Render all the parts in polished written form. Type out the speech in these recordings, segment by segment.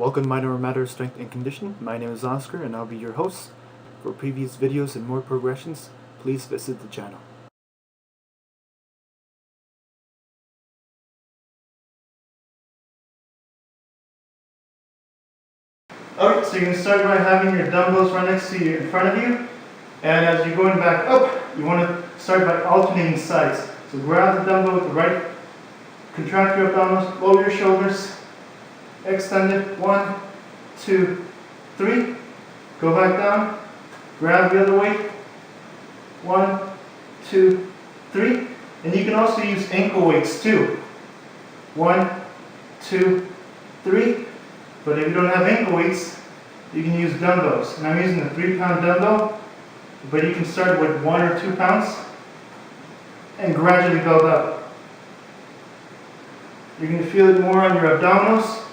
Welcome to Minor Matter Strength and Conditioning. My name is Oscar and I'll be your host. For previous videos and more progressions, please visit the channel. Alright, so you're going to start by having your dumbbells right next to you in front of you. And as you're going back up, you want to start by alternating sides. So grab the dumbbell with the right, contract your abdominals, lower your shoulders, extend it, 1, 2, 3, go back down, grab the other weight, 1, 2, 3, and you can also use ankle weights too, 1, 2, 3, but if you don't have ankle weights, you can use dumbbells, and I'm using a 3-pound dumbbell, but you can start with 1 or 2 pounds, and gradually build up. You're going to feel it more on your abdominals,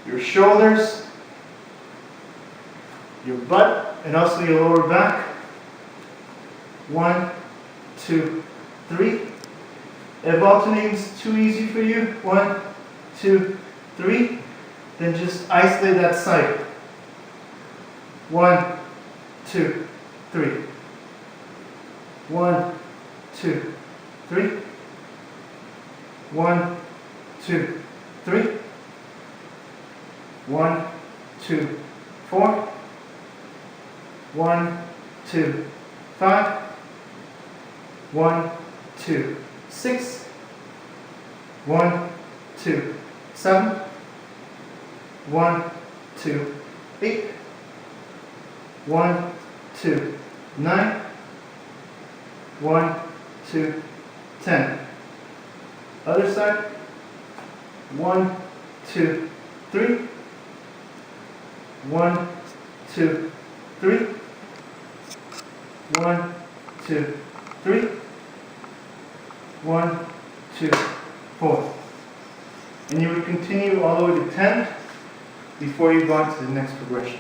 your shoulders, your butt, and also your lower back. 1, 2, 3. If alternating is too easy for you, 1, 2, 3, then just isolate that side. 1, 2, 3. 1, 2, 3. 1, 2, 3. 1, 2, 4. 1, 2, 5. 1, 2, 6. 1, 2, 7. 1, 2, 8. 1, 2, 9. 1, 2, 10. Other side. 1, 2, 3. 1, 2, 3. 1, 2, 3. 1, 2, 4. And you would continue all the way to 10 before you go on to the next progression.